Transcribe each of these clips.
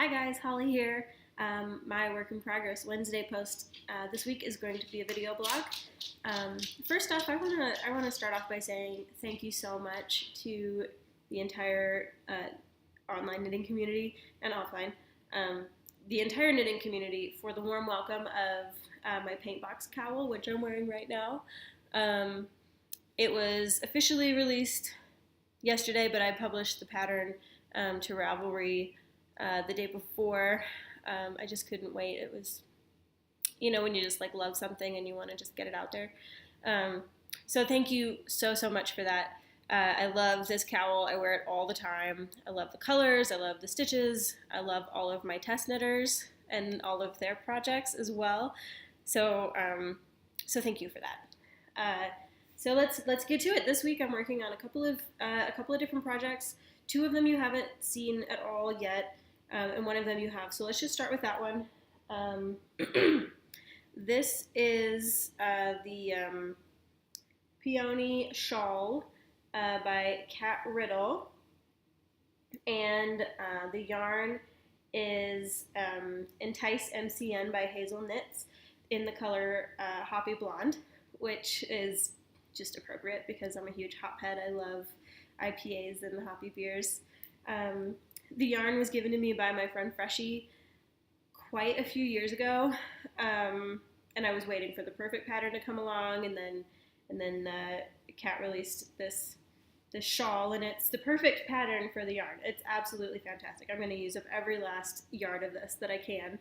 Hi guys, Holly here. My work in progress Wednesday post this week is going to be a video blog. First off, I wanna start off by saying thank you so much to the entire online knitting community and offline, the entire knitting community for the warm welcome of my paint box cowl, which I'm wearing right now. It was officially released yesterday, but I published the pattern to Ravelry the day before. I just couldn't wait. It was, when you just like love something and you want to just get it out there. So thank you so much for that. I love this cowl. I wear it all the time. I love the colors. I love the stitches. I love all of my test knitters and all of their projects as well. So thank you for that. So let's get to it. This week I'm working on a couple of different projects. Two of them you haven't seen at all yet, and one of them you have. So let's just start with that one. This is the Peony Shawl by Kat Riddle, and the yarn is Entice MCN by Hazel Knits in the color Hoppy Blonde, which is just appropriate because I'm a huge hophead. I love IPAs and hoppy beers. The yarn was given to me by my friend Freshie quite a few years ago, and I was waiting for the perfect pattern to come along, and then Kat released this shawl, and it's the perfect pattern for the yarn. It's absolutely fantastic. I'm going to use up every last yard of this that I can.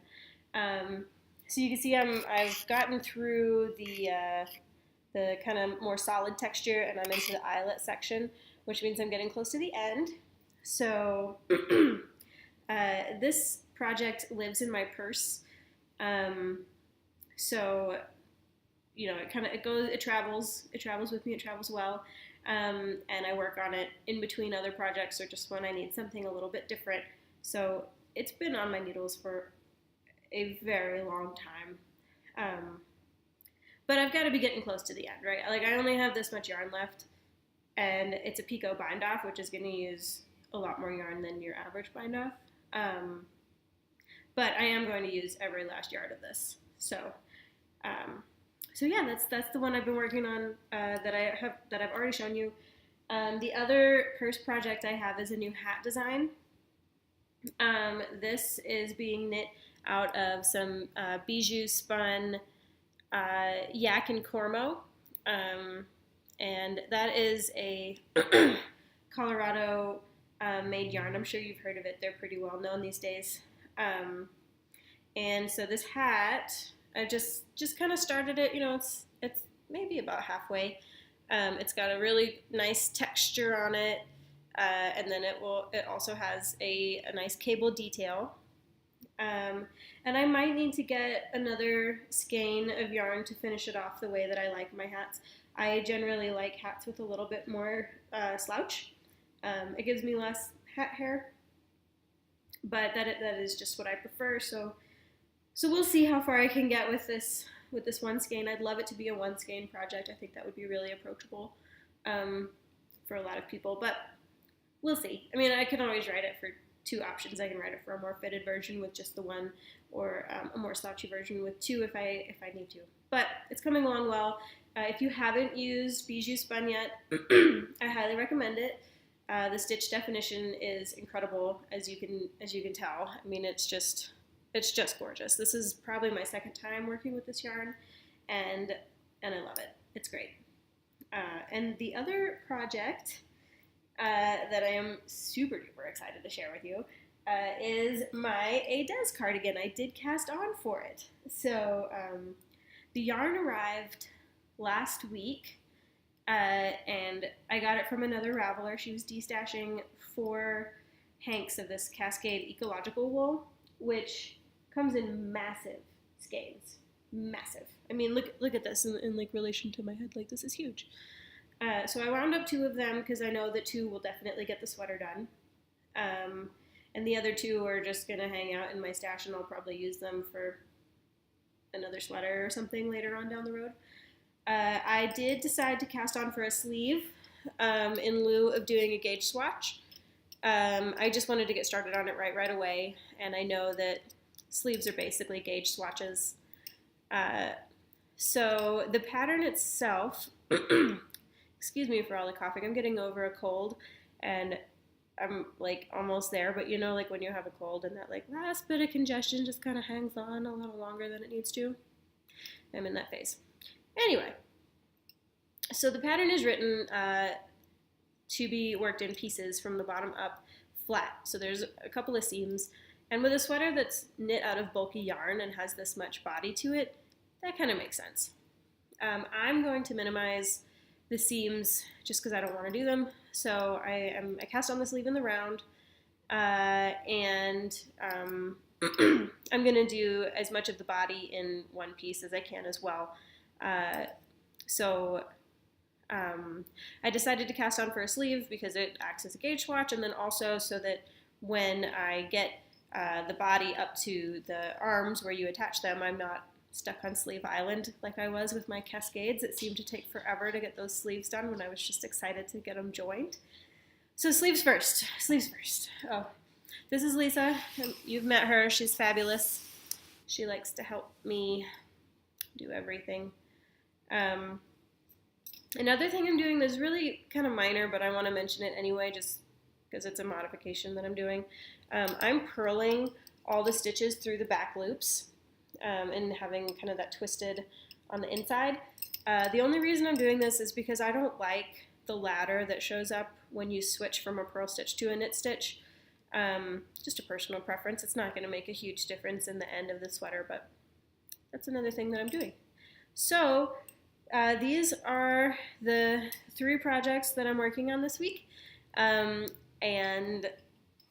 So you can see I've gotten through the kind of more solid texture, and I'm into the eyelet section, which means I'm getting close to the end. So this project lives in my purse. So it travels with me, it travels well. And I work on it in between other projects or just when I need something a little bit different. So it's been on my needles for a very long time. But I've got to be getting close to the end, right? Like, I only have this much yarn left, and it's a Picot bind off, which is going to use a lot more yarn than your average bind off. But I am going to use every last yard of this. So yeah, that's the one I've been working on that I've already shown you. The other purse project I have is a new hat design. This is being knit out of some bijou spun yak and cormo, and that is a Colorado made yarn. I'm sure you've heard of it. They're pretty well known these days. And so this hat, I just kind of started it. It's maybe about halfway. It's got a really nice texture on it, and then it also has a nice cable detail. And I might need to get another skein of yarn to finish it off the way that I like my hats. I generally like hats with a little bit more slouch. It gives me less hat hair, but that is just what I prefer. So we'll see how far I can get with this one skein. I'd love it to be a one skein project. I think that would be really approachable for a lot of people, but we'll see. I mean, I can always write it for two options. I can write it for a more fitted version with just the one, or a more slouchy version with two if I need to. But it's coming along well. If you haven't used Bijou Spun yet, I highly recommend it. The stitch definition is incredible, as you can tell. I mean, it's just gorgeous. This is probably my second time working with this yarn, and I love it. It's great. And the other project that I am super duper excited to share with you is my A Des cardigan. I did cast on for it. So the yarn arrived last week, and I got it from another Raveler. She was destashing 4 hanks of this Cascade ecological wool, which comes in massive skeins. Massive. I mean, look at this in like relation to my head. Like, this is huge. So I wound up 2 of them because I know that 2 will definitely get the sweater done. And the other 2 are just going to hang out in my stash, and I'll probably use them for another sweater or something later on down the road. I did decide to cast on for a sleeve in lieu of doing a gauge swatch. I just wanted to get started on it right away, and I know that sleeves are basically gauge swatches. Uh, so the pattern itself, excuse me for all the coughing, I'm getting over a cold, and I'm like almost there, but you know, like when you have a cold and that like last bit of congestion just kind of hangs on a little longer than it needs to. I'm in that phase. Anyway, so the pattern is written to be worked in pieces from the bottom up flat. So there's a couple of seams. And with a sweater that's knit out of bulky yarn and has this much body to it, that kind of makes sense. I'm going to minimize the seams just because I don't want to do them. So I cast on the sleeve in the round, and I'm going to do as much of the body in one piece as I can as well. I decided to cast on for a sleeve because it acts as a gauge swatch, and then also so that when I get the body up to the arms where you attach them, I'm not stuck on Sleeve Island like I was with my cascades. It seemed to take forever to get those sleeves done when I was just excited to get them joined. So sleeves first. Oh, this is Lisa. You've met her. She's fabulous. She likes to help me do everything. Another thing I'm doing that's really kind of minor, but I want to mention it anyway just because it's a modification that I'm doing. I'm purling all the stitches through the back loops and having kind of that twisted on the inside. The only reason I'm doing this is because I don't like the ladder that shows up when you switch from a purl stitch to a knit stitch. Just a personal preference. It's not going to make a huge difference in the end of the sweater, but that's another thing that I'm doing. So these are the 3 projects that I'm working on this week, and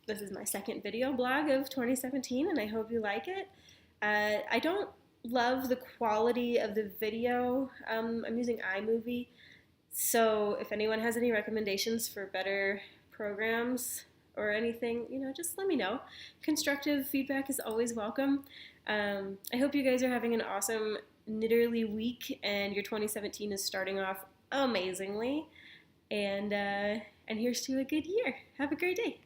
this is my second video blog of 2017, and I hope you like it. I don't love the quality of the video. I'm using iMovie, so if anyone has any recommendations for better programs or anything, you know, just let me know. Constructive feedback is always welcome. I hope you guys are having an awesome knitterly week and your 2017 is starting off amazingly. And here's to a good year. Have a great day.